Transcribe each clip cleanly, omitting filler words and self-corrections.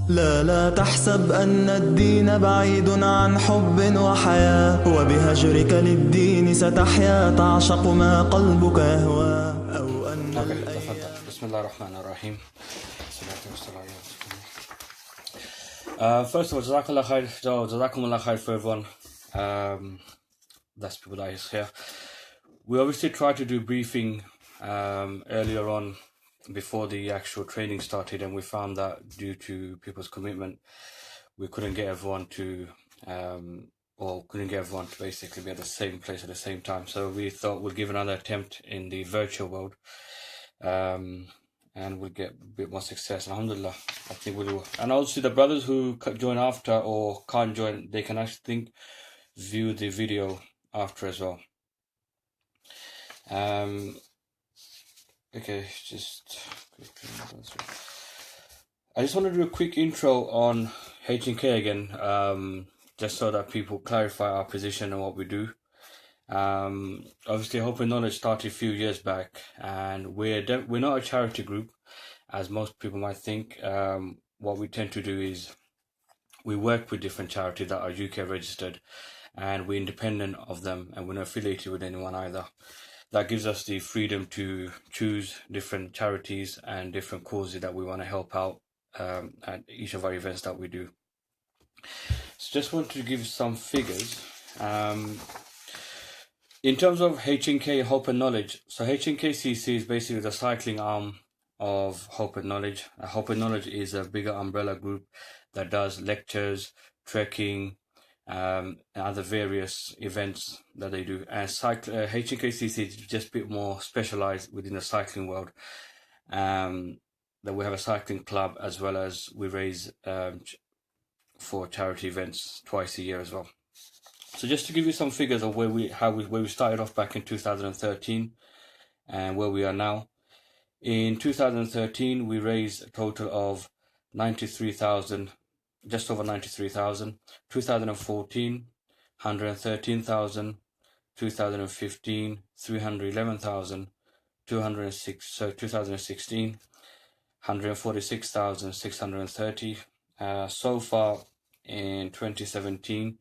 لا تحسب أن الدين بعيد عن حب وحياة، وبهجرك للدين ستحيا تعشق ما قلبك يهوى. أو أن تفضل. بسم الله الرحمن الرحيم. First of all, Jazakumullah khair for everyone. That's people that is here. We obviously tried to do briefing earlier on before the actual training started, and we found that due to people's commitment, we couldn't get everyone to basically be at the same place at the same time. So we thought we'd give another attempt in the virtual world, and we'll get a bit more success. Alhamdulillah, I think we will. And also the brothers who join after or can't join, they can actually view the video after as well. Okay, I just want to do a quick intro on H&K again, just so that people clarify our position and what we do. Obviously, Hope and Knowledge started a few years back, and we're not a charity group, as most people might think. What we tend to do is we work with different charities that are UK registered, and we're independent of them, and we're not affiliated with anyone either. That gives us the freedom to choose different charities and different causes that we want to help out at each of our events that we do. So just want to give some figures. In terms of H&K, Hope and Knowledge, so H&Kcc is basically the cycling arm of Hope and Knowledge. Hope and Knowledge is a bigger umbrella group that does lectures, trekking, and other various events that they do. And H&Kcc is just a bit more specialized within the cycling world. That we have a cycling club, as well as we raise for charity events twice a year as well. So just to give you some figures of where we started off back in 2013 and where we are now. In 2013, we raised a total of 93,000. Just over 93,000. 2014, 113,000. 2015, 311,000. 2016, 146,630. So far in 2017,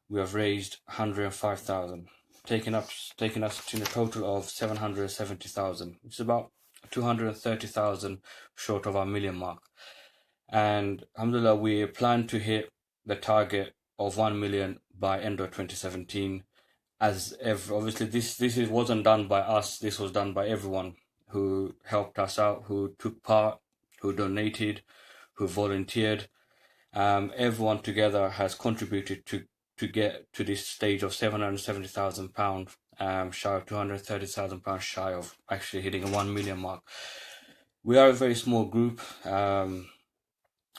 we have raised 105,000, taking us to a total of 770,000, which is about 230,000 short of our million mark. And alhamdulillah, we plan to hit the target of 1 million by end of 2017. Obviously, this wasn't done by us. This was done by everyone who helped us out, who took part, who donated, who volunteered. Everyone together has contributed to get to this stage of £770,000, shy of £230,000 shy of actually hitting a 1 million mark. We are a very small group.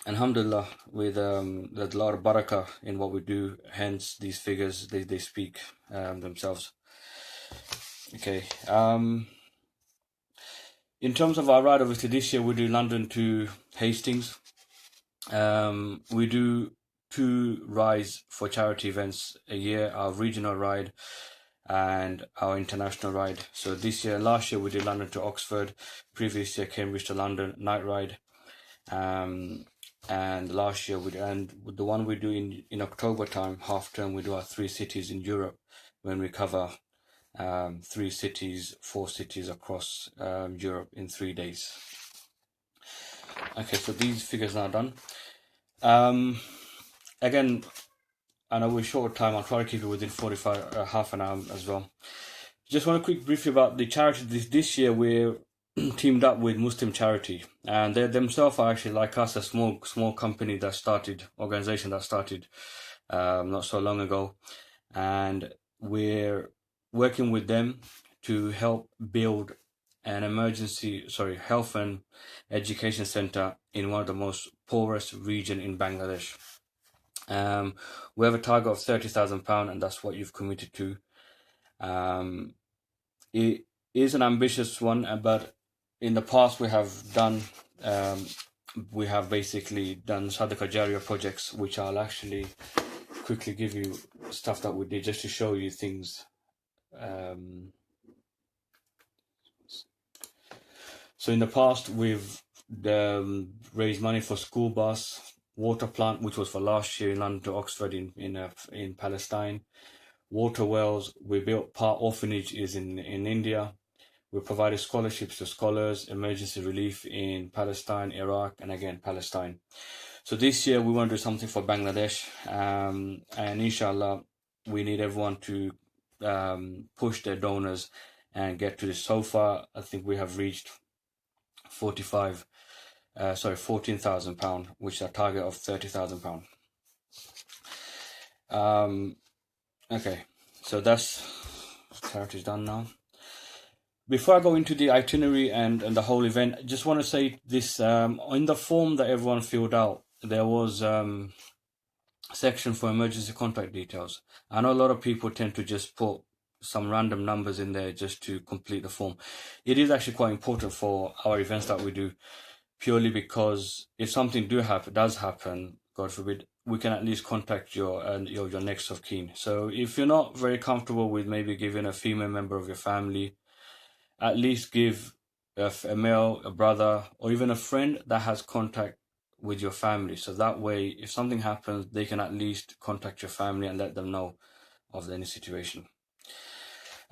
Alhamdulillah, with there's a lot of barakah in what we do, hence these figures, they speak themselves. Okay. In terms of our ride, obviously this year we do London to Hastings. We do 2 rides for charity events a year, our regional ride and our international ride. So last year we did London to Oxford, previous year Cambridge to London night ride. And last year the one we do in October time, half term, we do our 3 cities in Europe, when we cover 4 cities across Europe in 3 days. Okay, so these figures are done. Again, I know we're short of time. I'll try to keep it within half an hour as well. Just want to quick brief about the charity. This year we're teamed up with Muslim Charity, and they themselves are actually like us, a small company organization that started not so long ago, and we're working with them to help build an health and education center in one of the most poorest region in Bangladesh. We have a target of £30,000, and that's what you've committed to. It is an ambitious one, but in the past we have basically done Sadaqah Jariyah projects, which I'll actually quickly give you stuff that we did just to show you things. So in the past we've raised money for school bus, water plant, which was for last year in London to Oxford in Palestine. Water wells. We built part orphanages in India. We provided scholarships to scholars, emergency relief in Palestine, Iraq, and again Palestine. So this year we want to do something for Bangladesh, and inshallah we need everyone to push their donors and get to this. So far, I think we have reached £14,000, which is a target of £30,000. Okay, so that's charity's done now. Before I go into the itinerary and the whole event, I just want to say this, in the form that everyone filled out, there was a section for emergency contact details. I know a lot of people tend to just put some random numbers in there just to complete the form. It is actually quite important for our events that we do, purely because if something does happen, God forbid, we can at least contact your next of kin. So if you're not very comfortable with maybe giving a female member of your family, at least give a male, a brother, or even a friend that has contact with your family. So that way, if something happens, they can at least contact your family and let them know of any situation.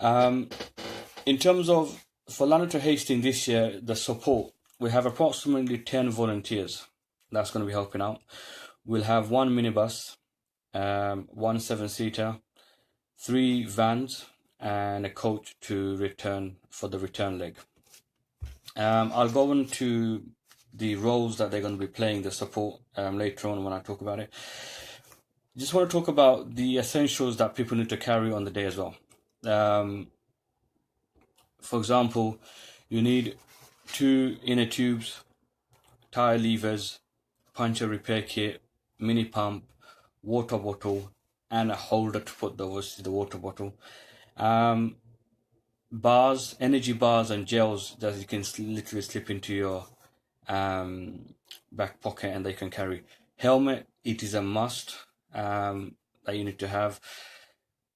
In terms of, for London to Hastings this year, the support, we have approximately 10 volunteers that's going to be helping out. We'll have one minibus, one 7-seater, 3 vans, and a coach to return for the return leg. I'll go into the roles that they're going to be playing, the support, later on when I talk about it. Just want to talk about the essentials that people need to carry on the day as well. For example, you need 2 inner tubes, tire levers, puncture repair kit, mini pump, water bottle, and a holder to put the water bottle. Bars, energy bars and gels that you can literally slip into your back pocket and they can carry. Helmet, it is a must that you need to have.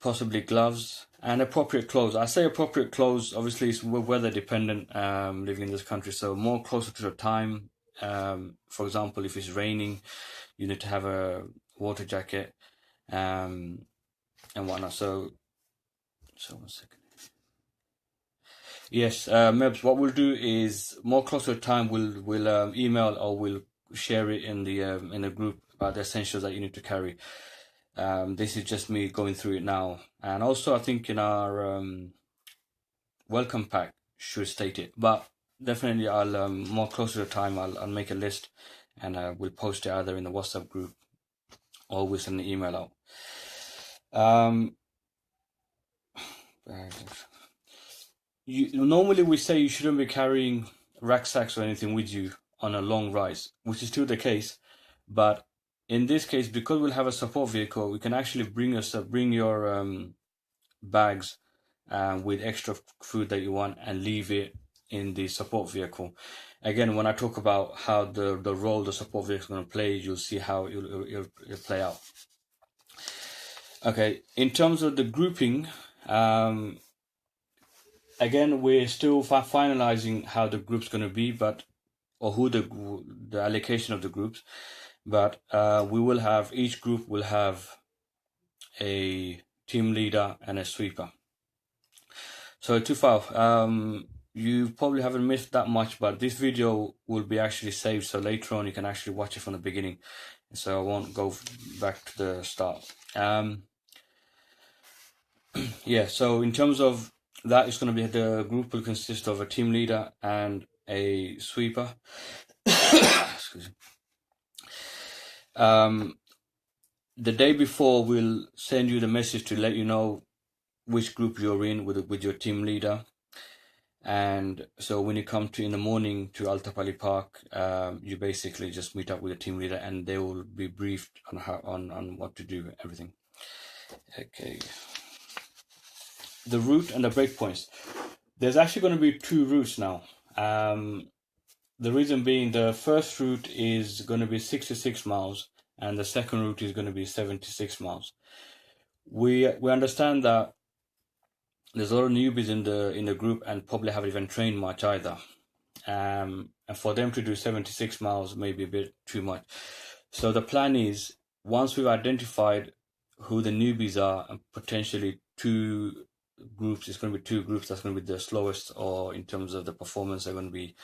Possibly gloves and appropriate clothes. I say appropriate clothes, obviously it's weather dependent, living in this country, so more closer to the time. For example, if it's raining, you need to have a water jacket and whatnot. So 1 second. Yes, Mebs, what we'll do is more closer to time, we'll email or we'll share it in the group about the essentials that you need to carry. This is just me going through it now, and also I think in our welcome pack should state it, but definitely I'll more closer to time I'll make a list and we'll post it either in the WhatsApp group or we'll send an email out. Normally we say you shouldn't be carrying rucksacks or anything with you on a long ride, which is still the case, but in this case, because we'll have a support vehicle, we can actually bring your bags with extra food that you want and leave it in the support vehicle. Again, when I talk about how the role the support vehicle is going to play, you'll see how it'll play out. Okay, in terms of the grouping, again, we're still finalizing how the group's going to be, or who the allocation of the groups. But each group will have a team leader and a sweeper. So Tufal, you probably haven't missed that much, but this video will be actually saved, so later on you can actually watch it from the beginning. So I won't go back to the start. Yeah, so in terms of that, it's going to be the group will consist of a team leader and a sweeper. Excuse me. The day before, we'll send you the message to let you know which group you're in with your team leader. And so when you come in the morning to Altapalli Park, you basically just meet up with the team leader and they will be briefed on what to do, everything. Okay. The route and the breakpoints. There's actually going to be 2 routes now. The reason being, the first route is going to be 66 miles and the second route is going to be 76 miles. We understand that there's a lot of newbies in the group and probably haven't even trained much either. And for them to do 76 miles may be a bit too much. So the plan is, once we've identified who the newbies are, and potentially two groups, it's going to be two groups that's going to be the slowest, or in terms of the performance, they're going to be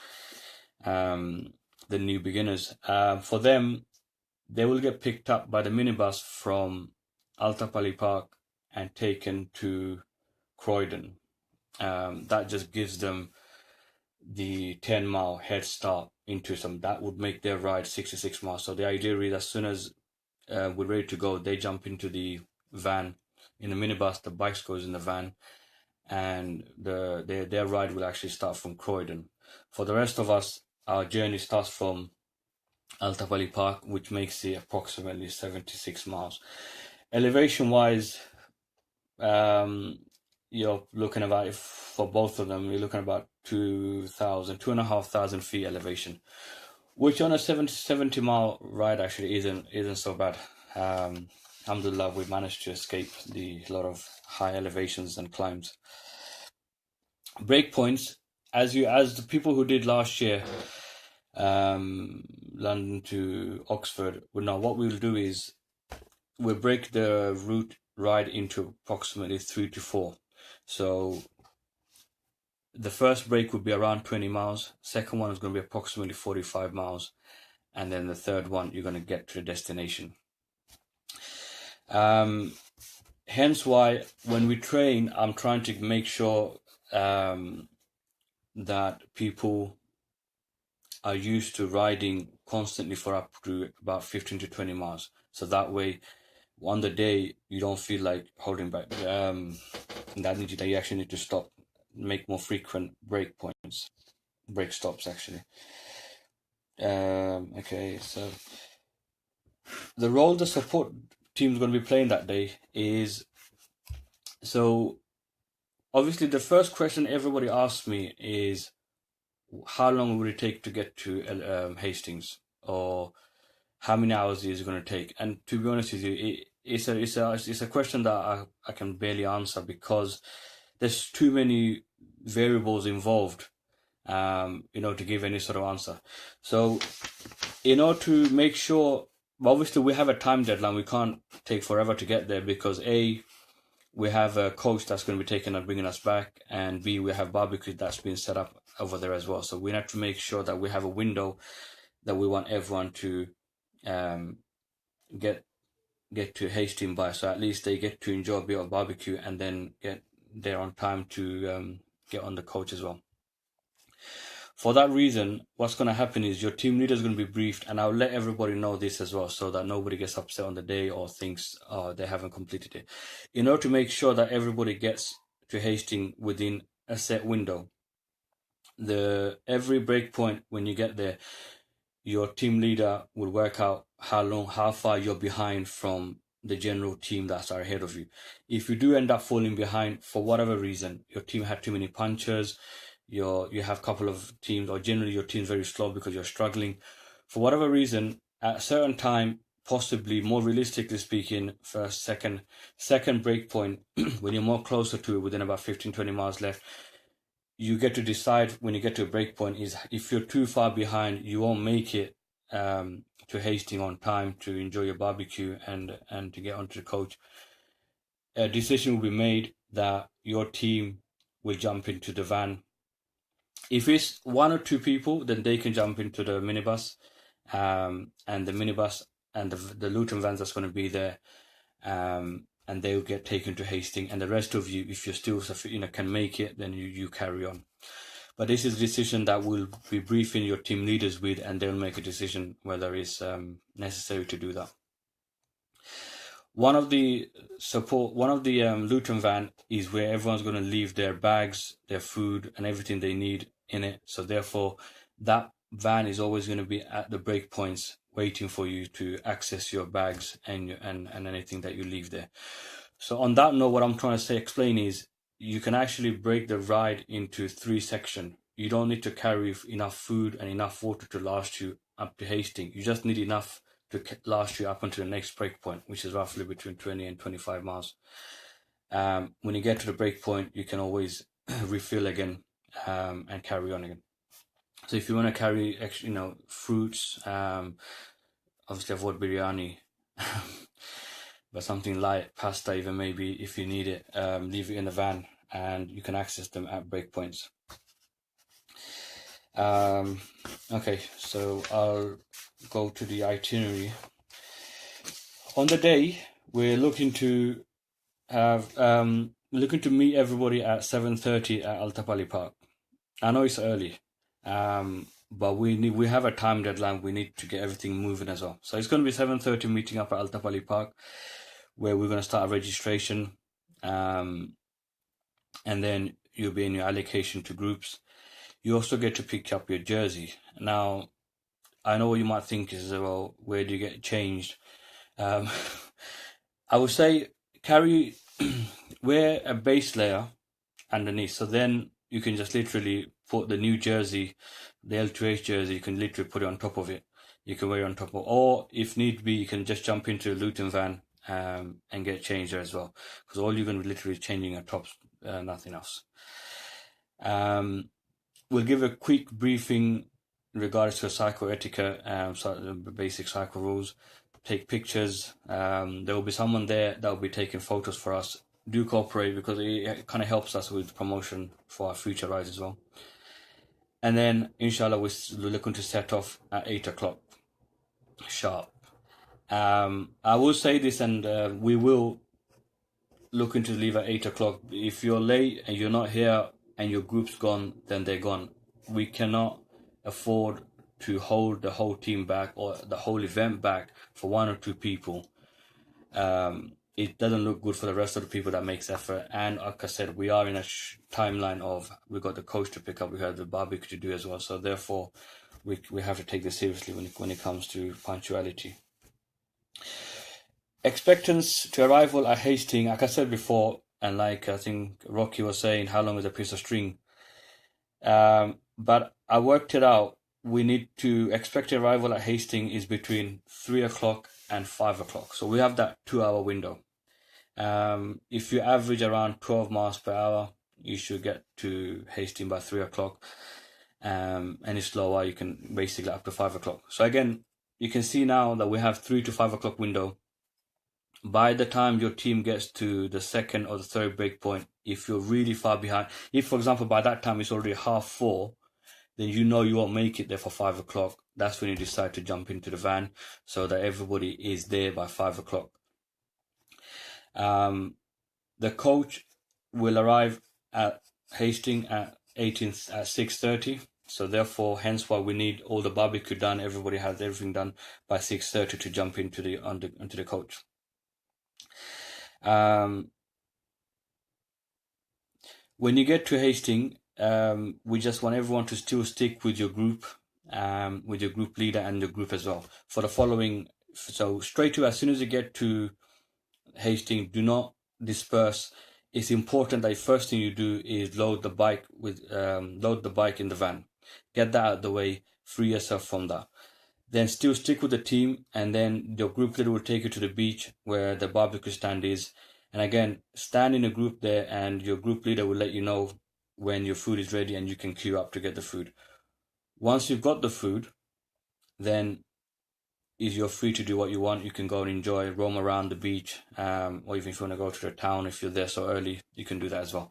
the new beginners. For them, they will get picked up by the minibus from Altapalli Park and taken to Croydon. That just gives them the 10-mile head start into some. That would make their ride 66 miles. So the idea is, as soon as we're ready to go, they jump into the van. In the minibus, the bikes goes in the van, and their ride will actually start from Croydon. For the rest of us, our journey starts from Altapalli Park, which makes it approximately 76 miles. Elevation wise, you're looking about, for both of them, you're looking about 2,500 feet elevation, which on a 70 mile ride actually isn't so bad. Alhamdulillah, we managed to escape the lot of high elevations and climbs. Breakpoints, as the people who did last year, London to Oxford, well, now what we'll do is we'll break the route ride into approximately 3 to 4. So the first break would be around 20 miles, second one is going to be approximately 45 miles, and then the third one you're going to get to the destination. Hence why when we train, I'm trying to make sure that people are used to riding constantly for up to about 15 to 20 miles. So that way, on the day, you don't feel like holding back. That you actually need to stop, make more frequent break stops actually. Okay, so the role the support team is going to be playing that day is, so obviously the first question everybody asks me is, how long would it take to get to Hastings, or how many hours is it going to take? And to be honest with you, it's a question that I can barely answer, because there's too many variables involved, to give any sort of answer. So in order to make sure, obviously we have a time deadline, we can't take forever to get there, because A, we have a coach that's going to be taking and bringing us back, and B, we have barbecue that's been set up over there as well. So we have to make sure that we have a window that we want everyone to get to Hastings by, so at least they get to enjoy a bit of barbecue and then get there on time to get on the coach as well. For that reason, what's going to happen is your team leader is going to be briefed, and I'll let everybody know this as well, so that nobody gets upset on the day or thinks they haven't completed it. In order to make sure that everybody gets to Hastings within a set window, every break point when you get there, your team leader will work out how far you're behind from the general team that's ahead of you. If you do end up falling behind for whatever reason, your team had too many punchers, you have a couple of teams, or generally your team's very slow because you're struggling, for whatever reason, at a certain time, possibly more realistically speaking, first, second break point, when you're more closer to it, within about 15-20 miles left, you get to decide when you get to a break point is, if you're too far behind, you won't make it to Hastings on time to enjoy your barbecue and to get onto the coach. A decision will be made that your team will jump into the van. If it's one or two people, then they can jump into the minibus, and the minibus and the Luton vans that's going to be there, and they will get taken to Hastings. And the rest of you, if you're still can make it, then you carry on. But this is a decision that we'll be briefing your team leaders with, and they'll make a decision whether it's necessary to do that. One of the Luton van is where everyone's going to leave their bags, their food, and everything they need in it. So therefore, that van is always going to be at the break points, waiting for you to access your bags and anything that you leave there. So on that note, what I'm trying to explain is, you can actually break the ride into 3 sections. You don't need to carry enough food and enough water to last you up to Hastings. You just need enough to last you up until the next break point, which is roughly between 20 and 25 miles. When you get to the break point, you can always refill again and carry on again. So if you want to carry fruits, obviously avoid biryani, but something light, pasta even maybe if you need it. Leave it in the van, and you can access them at breakpoints. Okay, so I'll go to the itinerary. On the day, we're looking to meet everybody at 7:30 at Altapalli Park. I know it's early, but we have a time deadline. We need to get everything moving as well. So it's going to be 7:30 meeting up at Altapalli Park, where we're going to start a registration, and then you'll be in your allocation to groups. You also get to pick up your jersey. Now, I know what you might think is, well, where do you get changed? I would say wear a base layer underneath, so then you can just literally put the new jersey, the L2H jersey, you can literally put it on top of it. You can wear it on top of, or if need be, you can just jump into a Luton van and get changed there as well, because all you're going to be literally changing your tops, nothing else. We'll give a quick briefing in regards to cycle etiquette, so the basic cycle rules. Take pictures. There will be someone there that will be taking photos for us. Do cooperate, because it kind of helps us with promotion for our future rides as well. And then, inshallah, we're looking to set off at 8 o'clock sharp. I will say this, and we will looking to leave at 8 o'clock. If you're late and you're not here and your group's gone, then they're gone. We cannot afford to hold the whole team back or the whole event back for one or two people. It doesn't look good for the rest of the people that makes effort. And like I said, we are in a timeline of, we got the coach to pick up, we have the barbecue to do as well. So therefore, we have to take this seriously when it comes to punctuality. Expectance to arrival at Hastings, like I said before, and like I think Rocky was saying, how long is a piece of string? But I worked it out. We need to expect arrival at Hastings is between 3 o'clock and 5 o'clock. So we have that 2-hour window. If you average around 12 miles per hour, you should get to Hastings by 3 o'clock. Any slower, you can basically up to 5 o'clock. So again, you can see now that we have 3 to 5 o'clock window. By the time your team gets to the second or the third break point, if you're really far behind, if for example by that time it's already 4:30, then you know you won't make it there for 5 o'clock. That's when you decide to jump into the van so that everybody is there by 5 o'clock. The coach will arrive at Hastings at 6:30. So therefore, hence why we need all the barbecue done. Everybody has everything done by 6:30 to jump into the coach. When you get to Hastings, we just want everyone to still stick with your group leader and your group as well for the following. So straight to, as soon as you get to Hastings, do not disperse. It's important that the first thing you do is load the bike in the van. Get that out of the way, free yourself from that. Then still stick with the team, and then your group leader will take you to the beach where the barbecue stand is. And again, stand in a group there, and your group leader will let you know when your food is ready and you can queue up to get the food. Once you've got the food, then you're free to do what you want. You can go and enjoy, roam around the beach, or even if you want to go to the town, if you're there so early, you can do that as well.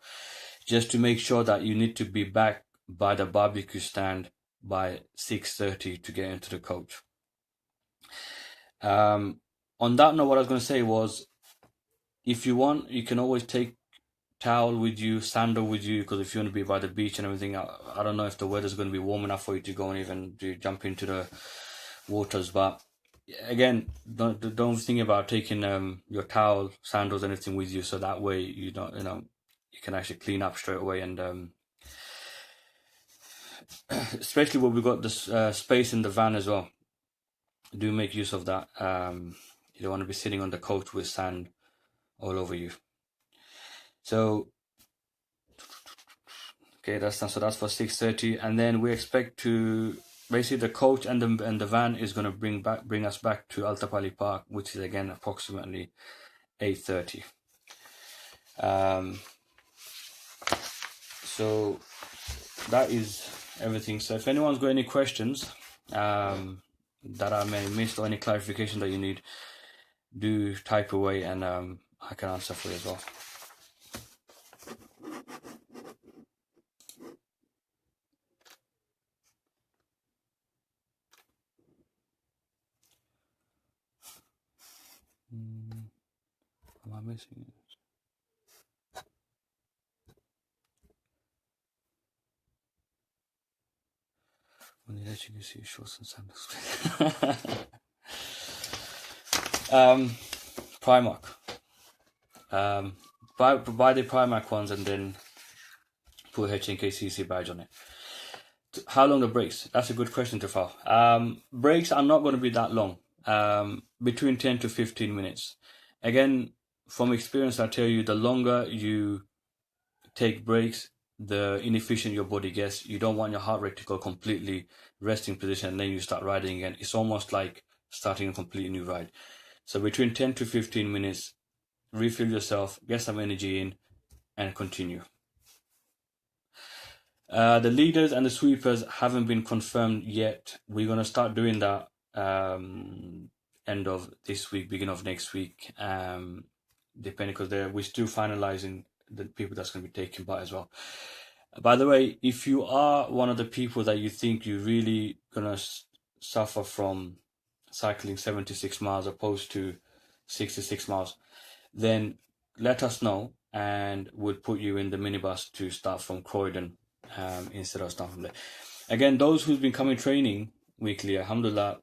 Just to make sure that you need to be back by the barbecue stand by 6:30 to get into the coach. On that note, what I was going to say was, if you want, you can always take towel with you, sandal with you, because if you want to be by the beach and everything, I don't know if the weather's going to be warm enough for you to go and even jump into the waters. But again, don't think about taking your towel, sandals, anything with you, so that way you can actually clean up straight away. And especially when we've got this space in the van as well, do make use of that. You don't want to be sitting on the coach with sand all over you. So okay, that's for 6:30, and then we expect to basically the coach and the van is going to bring us back to Altapalli Park, which is again approximately 8:30. So that is everything. So if anyone's got any questions, that I may miss or any clarification that you need, do type away, and I can answer for you as well. Am I missing it? When the H&Kcc shorts and sandals. Primark. Buy the Primark ones and then put H&Kcc badge on it. How long the brakes? That's a good question, Tafal. Brakes are not going to be that long. Between 10 to 15 minutes. Again, from experience, I tell you, the longer you take breaks, the inefficient your body gets. You don't want your heart rate to go completely resting position and then you start riding again. It's almost like starting a completely new ride. So between 10 to 15 minutes, refill yourself, get some energy in, and continue. The leaders and the sweepers haven't been confirmed yet. We're going to start doing that end of this week, beginning of next week, depending, because we're still finalizing the people that's going to be taking part as well. By the way, if you are one of the people that you think you're really going to suffer from cycling 76 miles opposed to 66 miles, then let us know and we'll put you in the minibus to start from Croydon instead of starting from there. Again, those who've been coming training weekly, alhamdulillah,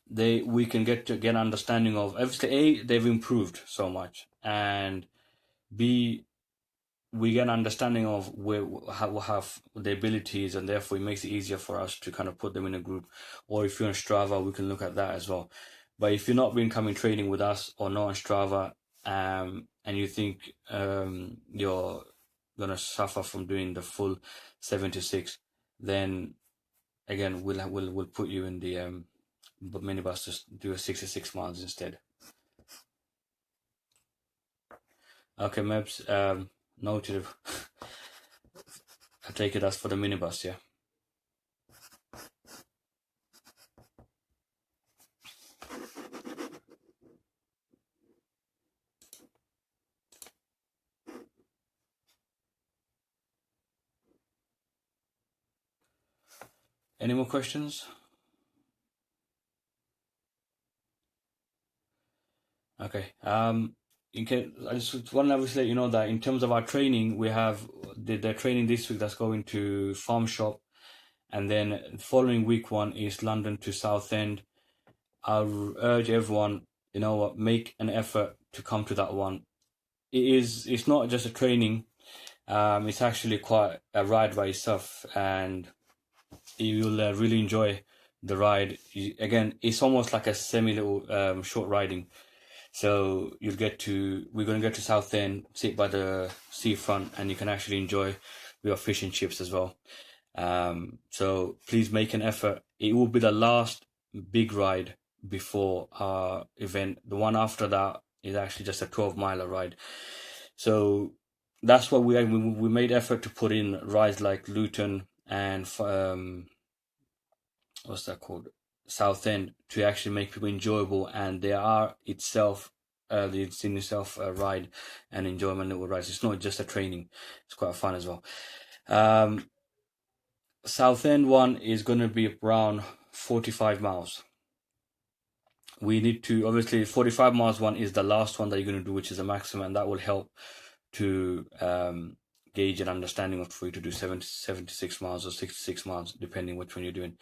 we can get an understanding of, obviously, A, they've improved so much, and B, we get an understanding of how have the abilities, and therefore it makes it easier for us to kind of put them in a group. Or if you're on Strava, we can look at that as well. But if you're not been coming training with us or not on Strava, and you think you're gonna suffer from doing the full 76, then again we'll put you in the minibus to do a 66 miles instead. Okay, Mebs, noted. I take it as for the minibus, yeah. Any more questions? Okay. I just want to obviously let you know that in terms of our training, we have the training this week that's going to Farm Shop, and then the following week one is London to Southend. I'll urge everyone, you know what, make an effort to come to that one. It's not just a training, it's actually quite a ride by itself, and you'll really enjoy the ride. Again, it's almost like a semi-little short riding. So we're going to get to Southend, sit by the seafront, and you can actually enjoy your fish and chips as well. So please make an effort. It will be the last big ride before our event. The one after that is actually just a 12-miler ride. So that's what we made effort to put in rides like Luton and what's that called? Southend, to actually make people enjoyable, and they are itself it's in itself a ride and enjoyment little rides. It's not just a training, it's quite fun as well. Southend one is going to be around 45 miles. We need to, obviously 45 miles one is the last one that you're going to do, which is a maximum, and that will help to gauge an understanding of for you to do 76 miles or 66 miles, depending which one you're doing.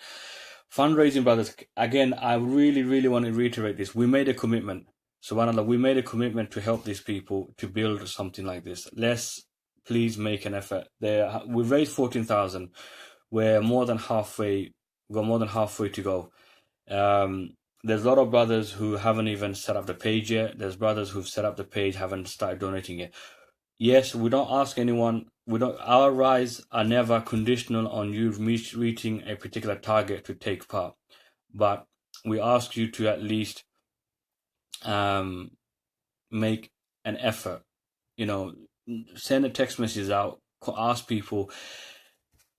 Fundraising, brothers, again, I really, really want to reiterate this. We made a commitment. SubhanAllah, we made a commitment to help these people to build something like this. Let's please make an effort. We've raised 14,000. We're more than halfway. We've got more than halfway to go. There's a lot of brothers who haven't even set up the page yet. There's brothers who've set up the page, haven't started donating yet. Yes, we don't ask anyone. Our rides are never conditional on you reaching a particular target to take part, but we ask you to at least make an effort. You know, send a text message out, ask people.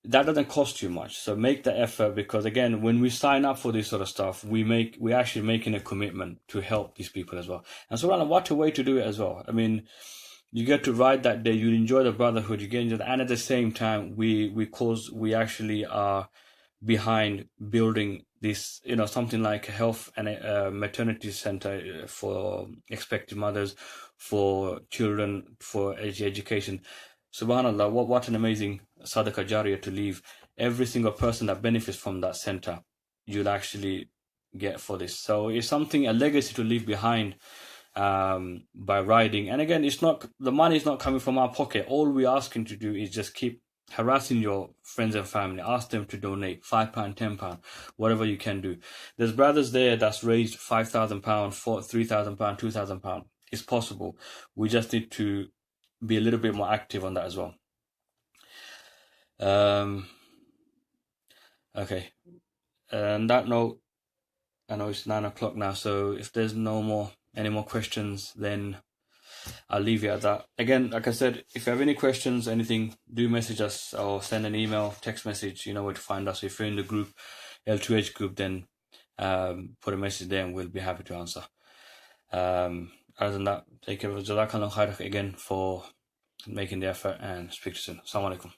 that doesn't cost you much. So make the effort, because again, when we sign up for this sort of stuff, we're actually making a commitment to help these people as well. And so what a way to do it as well. I mean, you get to ride that day, you enjoy the brotherhood, you get enjoy, and at the same time, we actually are behind building this, something like a health and a maternity center for expecting mothers, for children, for education. Subhanallah, what an amazing sadaqah jariyah to leave. Every single person that benefits from that center, you'll actually get for this. So it's something, a legacy to leave behind by riding. And again, the money is not coming from our pocket. All we're asking to do is just keep harassing your friends and family. Ask them to donate £5, £10, whatever you can do. There's brothers there that's raised £5,000, £3,000, £2,000. It's possible. We just need to be a little bit more active on that as well. Okay. On that note, I know it's 9 o'clock now, so if there's any more questions, then I'll leave you at that. Again, like I said, if you have any questions, anything, do message us or send an email, text message. You know where to find us. If you're in the group, L2H group, then put a message there and we'll be happy to answer. Other than that, take care of Jazakallah khair again for making the effort, and speak to you soon. Assalamu alaikum.